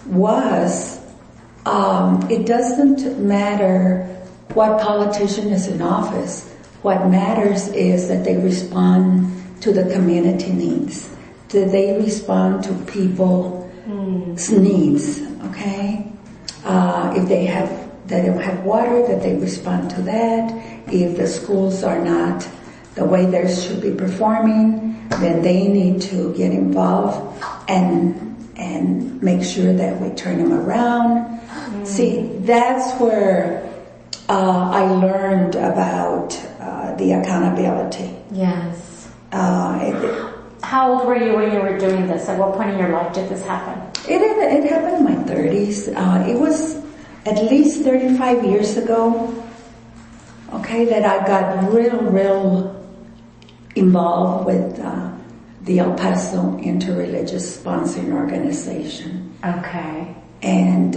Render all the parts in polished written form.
was, it doesn't matter what politician is in office. What matters is that they respond to the community needs. Do they respond to people's needs? Okay, if they don't have water, that they respond to that. If the schools are not the way they should be performing, then they need to get involved and make sure that we turn them around. See, that's where I learned about the accountability. Yes. How old were you when you were doing this? At what point in your life did this happen? It happened in my 30s. It was at least 35 years ago, okay, that I got real involved with the El Paso Interreligious Sponsoring Organization. Okay. And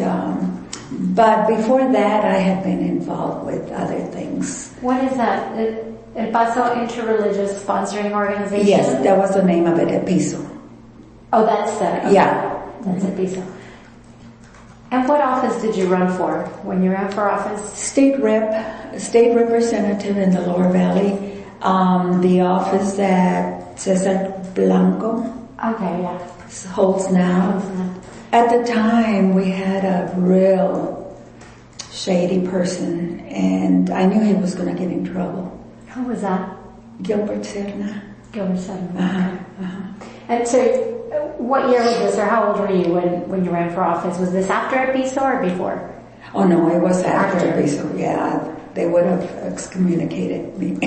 but before that, I had been involved with other things. What is that? El Paso Interreligious Sponsoring Organization? Yes, that was the name of it, El Piso. Oh, that's it. Okay. Yeah. That's El Piso. And what office did you run for when you ran for office? State representative in the Lower Valley. The office that Cesar Blanco holds now. At the time, we had a real shady person, and I knew he was going to get in trouble. Who was that? Gilbert Serna. Gilbert Serna. And so, what year was this, or how old were you when you ran for office? Was this after El Piso or before? Oh no, it was after El Piso. Yeah, they would have excommunicated me.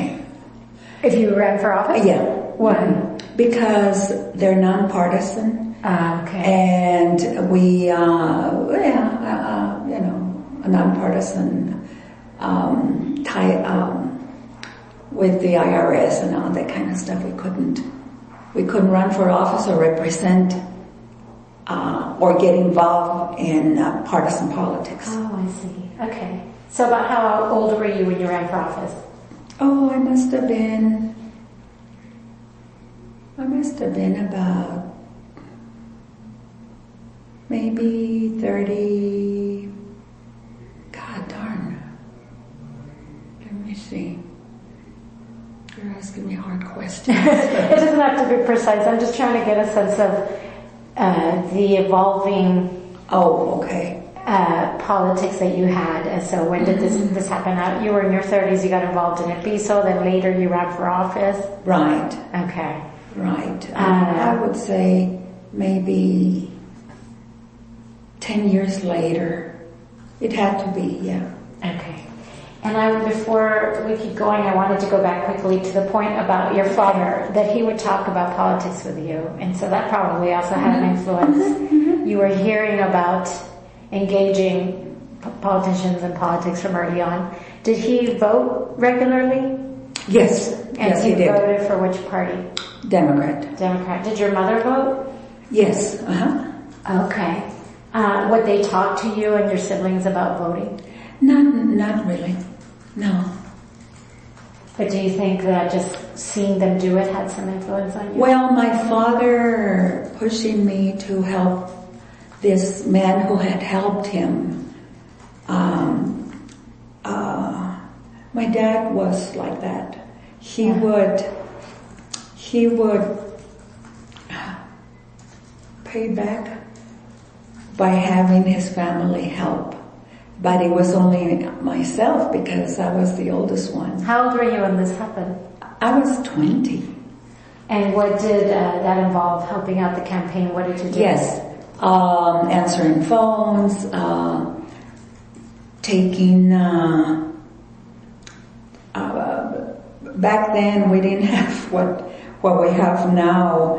If you ran for office? Yeah. Why? Because they're nonpartisan. Okay. And we, a nonpartisan tie with the IRS and all that kind of stuff. We couldn't run for office or represent or get involved in partisan politics. Oh, I see. Okay. So about how old were you when you ran for office? Oh, I must have been about maybe 30, God darn. Let me see. You're asking me hard questions. It doesn't have to be precise. I'm just trying to get a sense of the evolving politics that you had. And so when did this happen? You were in your 30s, you got involved in El Piso, then later you ran for office? Right. Okay. Right. I would say maybe 10 years later. It had to be, yeah. Okay. And before we keep going, I wanted to go back quickly to the point about your father, that he would talk about politics with you. And so that probably also had an influence. You were hearing about engaging politicians and politics from early on. Did he vote regularly? Yes. And yes, he did. Voted for which party? Democrat. Democrat. Did your mother vote? Yes. Okay. Would they talk to you and your siblings about voting? Not really. No. But do you think that just seeing them do it had some influence on you? Well, my father pushing me to help this man who had helped him. My dad was like that. He would pay back by having his family help. But it was only myself because I was the oldest one. How old were you when this happened? I was 20. And what did that involve? Helping out the campaign? What did you do? Yes. Answering phones, taking, back then we didn't have what we have now,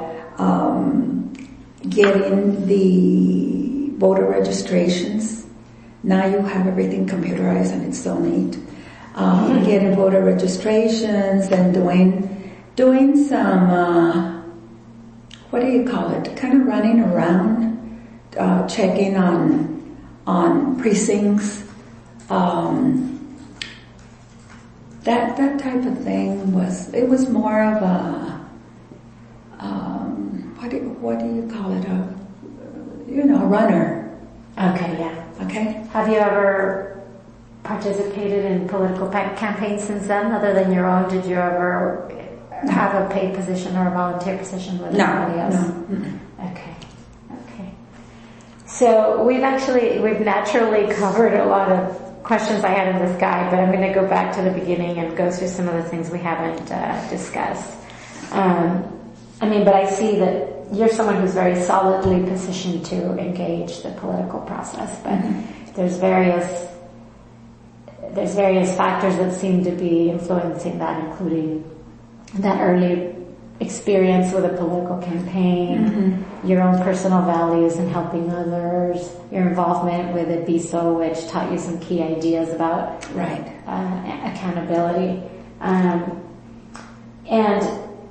getting the voter registrations. Now you have everything computerized and it's so neat. Getting voter registrations and doing some, what do you call it? Kind of running around, checking on precincts, that type of thing it was more of a, what do you call it? A runner. Okay, yeah. Okay? Have you ever participated in political campaigns since then, other than your own? Did you ever have a paid position or a volunteer position with anybody else? No. Mm-mm. Okay. So we've naturally covered a lot of questions I had in this guide, but I'm going to go back to the beginning and go through some of the things we haven't discussed. But I see that you're someone who's very solidly positioned to engage the political process, but there's various factors that seem to be influencing that, including that early experience with a political campaign, your own personal values in helping others, your involvement with Ibiso, which taught you some key ideas about accountability. And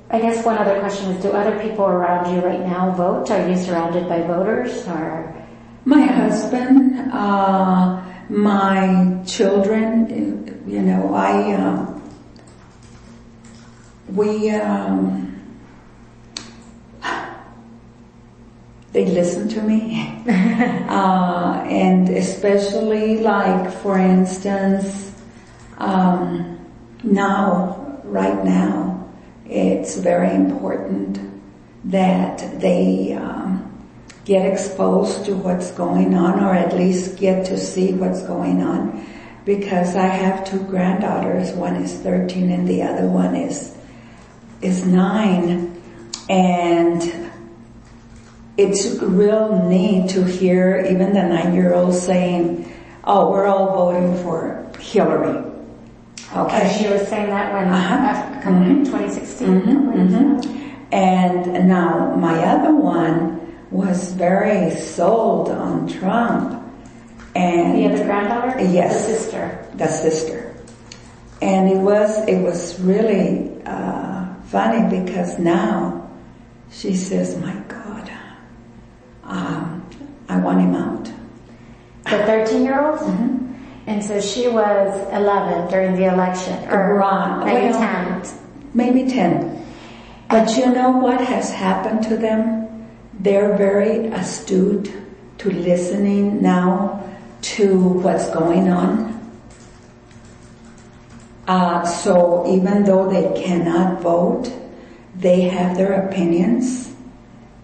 I guess one other question is, do other people around you right now vote? Are you surrounded by voters? Or my husband, my children, they listen to me. And especially, like, for instance, right now, it's very important that they get exposed to what's going on, or at least get to see what's going on, because I have two granddaughters. One is 13 and the other one is 9, and it's real neat to hear even the 9-year-old saying, "Oh, we're all voting for Hillary." Okay. She was saying that when in 2016. And now my other one was very sold on Trump. And the other granddaughter? Yes. The sister. The sister. And it was really funny, because now she says, "My God, I want him out." The 13-year-old? And so she was 11 during the election, or maybe 10. Maybe 10. But you know what has happened to them? They're very astute to listening now to what's going on. So even though they cannot vote, they have their opinions,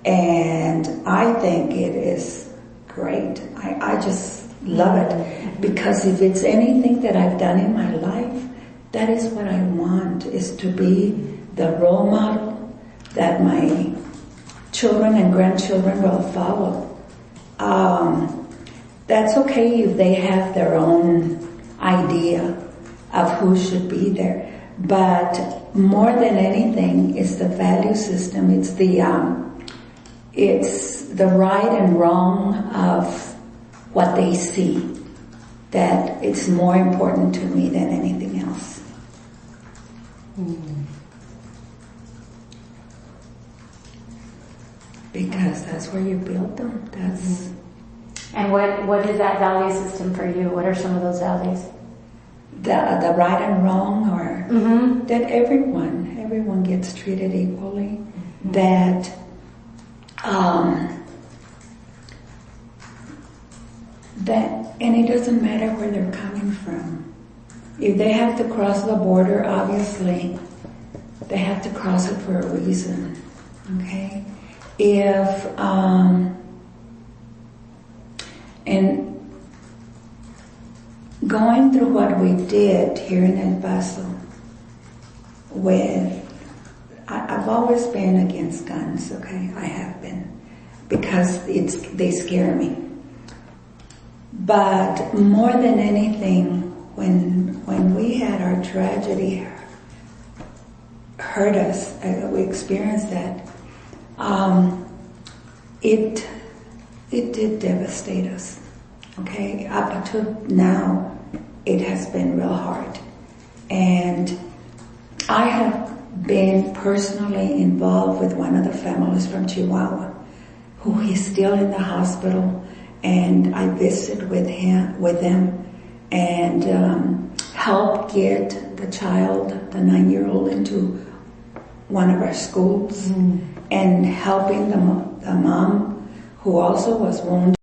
and I think it is great. I just love it, because if it's anything that I've done in my life, that is what I want, is to be the role model that my children and grandchildren will follow. That's okay if they have their own idea of who should be there, but more than anything, it's the value system. It's the right and wrong of what they see, that it's more important to me than anything else. Because that's where you build them. And what is that value system for you? What are some of those values? The right and wrong, or that everyone gets treated equally. That and it doesn't matter where they're coming from. If they have to cross the border, obviously, they have to cross it for a reason. Okay? If, and going through what we did here in El Paso I've always been against guns, okay? I have been. Because they scare me. But more than anything, when we had our tragedy hurt us, we experienced that, it did devastate us. Okay, up to now, it has been real hard. And I have been personally involved with one of the families from Chihuahua, who is still in the hospital, and I visited with them, and helped get the child, the 9-year-old, into one of our schools, and helping the mom, who also was wounded.